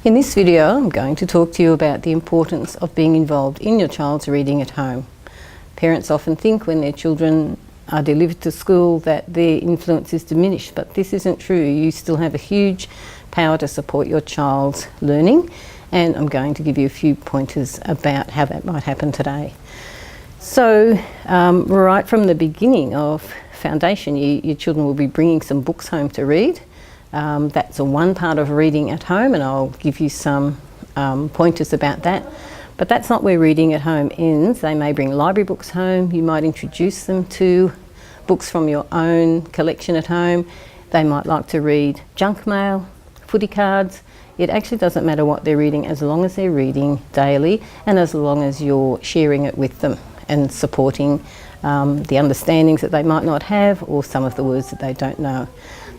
In this video, I'm going to talk to you about the importance of being involved in your child's reading at home. Parents often think when their children are delivered to school that their influence is diminished, but this isn't true. You still have a huge power to support your child's learning, and I'm going to give you a few pointers about how that might happen today. So, right from the beginning of foundation, your children will be bringing some books home to read. That's one part of reading at home, and I'll give you some pointers about that. But that's not where reading at home ends. They may bring library books home. You might introduce them to books from your own collection at home. They might like to read junk mail, footy cards. It actually doesn't matter what they're reading as long as they're reading daily and as long as you're sharing it with them and supporting the understandings that they might not have or some of the words that they don't know.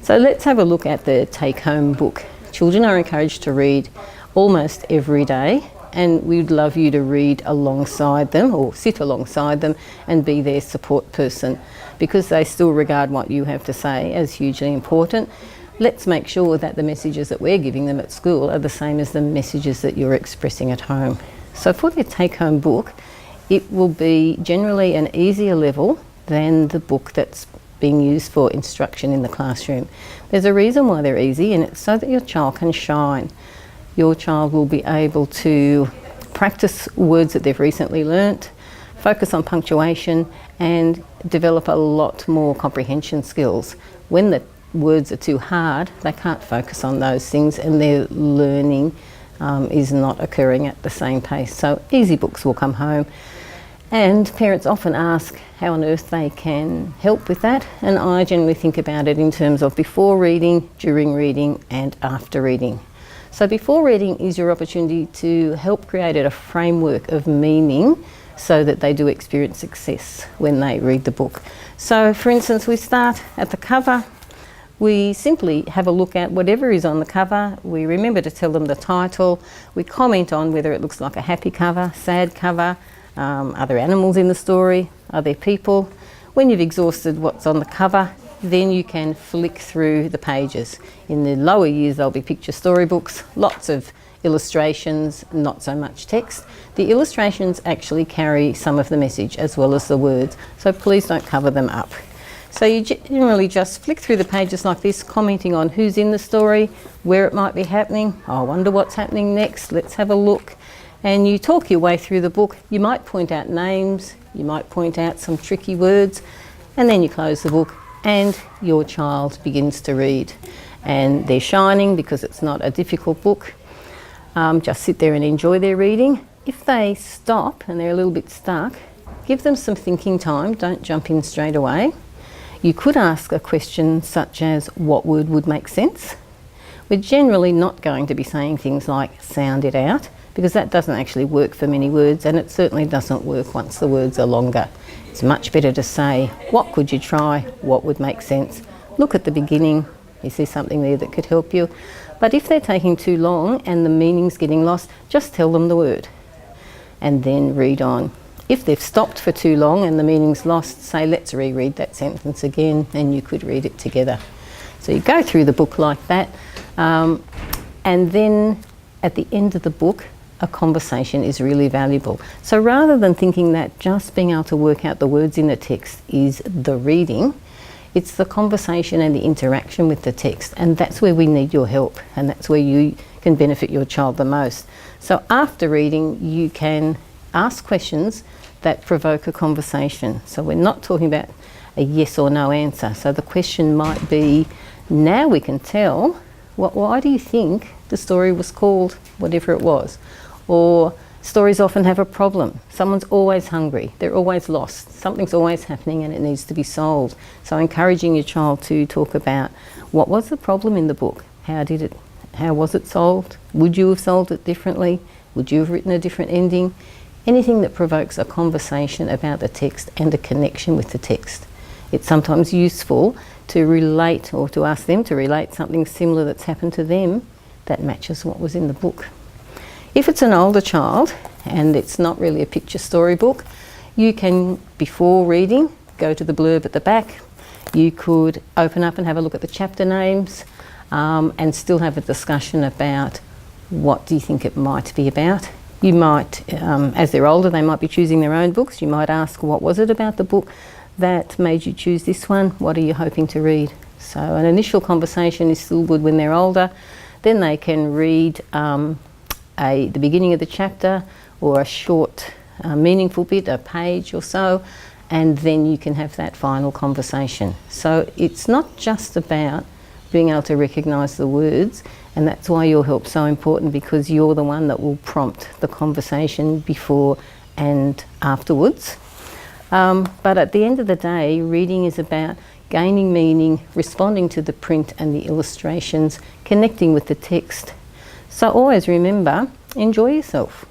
So let's have a look at the take-home book. Children are encouraged to read almost every day, and we'd love you to read alongside them or sit alongside them and be their support person, because they still regard what you have to say as hugely important. Let's make sure that the messages that we're giving them at school are the same as the messages that you're expressing at home. So for their take-home book, it will be generally an easier level than the book that's being used for instruction in the classroom. There's a reason why they're easy, and it's so that your child can shine. Your child will be able to practice words that they've recently learnt, focus on punctuation, and develop a lot more comprehension skills. When the words are too hard, they can't focus on those things, and their learning is not occurring at the same pace. So easy books will come home. And parents often ask how on earth they can help with that, and I generally think about it in terms of before reading, during reading, and after reading. So before reading is your opportunity to help create a framework of meaning so that they do experience success when they read the book. So for instance, we start at the cover. We simply have a look at whatever is on the cover. We remember to tell them the title. We comment on whether it looks like a happy cover, sad cover. Are there animals in the story? Are there people? When you've exhausted what's on the cover, then you can flick through the pages. In the lower years, there'll be picture storybooks, lots of illustrations, not so much text. The illustrations actually carry some of the message as well as the words, so please don't cover them up. So you generally just flick through the pages like this, commenting on who's in the story, where it might be happening. Oh, I wonder what's happening next, let's have a look. And you talk your way through the book. You might point out names, you might point out some tricky words, and then you close the book and your child begins to read. And they're shining because it's not a difficult book. Just sit there and enjoy their reading. If they stop and they're a little bit stuck, give them some thinking time, don't jump in straight away. You could ask a question such as, what word would make sense? We're generally not going to be saying things like sound it out, because that doesn't actually work for many words, and it certainly doesn't work once the words are longer. It's much better to say, what could you try? What would make sense? Look at the beginning. Is there something there that could help you? But if they're taking too long and the meaning's getting lost, just tell them the word and then read on. If they've stopped for too long and the meaning's lost, say, let's reread that sentence again, and you could read it together. So you go through the book like that, and then at the end of the book, a conversation is really valuable. So rather than thinking that just being able to work out the words in the text is the reading, it's the conversation and the interaction with the text, and that's where we need your help, and that's where you can benefit your child the most. So after reading, you can ask questions that provoke a conversation. So we're not talking about a yes or no answer. So the question might be, now we can tell, why do you think the story was called whatever it was? Or stories often have a problem. Someone's always hungry, they're always lost, something's always happening and it needs to be solved. So encouraging your child to talk about, what was the problem in the book? How was it solved? Would you have solved it differently? Would you have written a different ending? Anything that provokes a conversation about the text and a connection with the text. It's sometimes useful to relate, or to ask them to relate something similar that's happened to them that matches what was in the book. If it's an older child and it's not really a picture storybook, you can, before reading, go to the blurb at the back. You could open up and have a look at the chapter names, and still have a discussion about what do you think it might be about? You might, as they're older, they might be choosing their own books. You might ask, what was it about the book that made you choose this one? What are you hoping to read? So an initial conversation is still good when they're older. Then they can read the beginning of the chapter or a short meaningful bit, a page or so, and then you can have that final conversation. So it's not just about being able to recognise the words, and that's why your help's so important, because you're the one that will prompt the conversation before and afterwards. But at the end of the day, reading is about gaining meaning, responding to the print and the illustrations, connecting with the text. So always remember, enjoy yourself.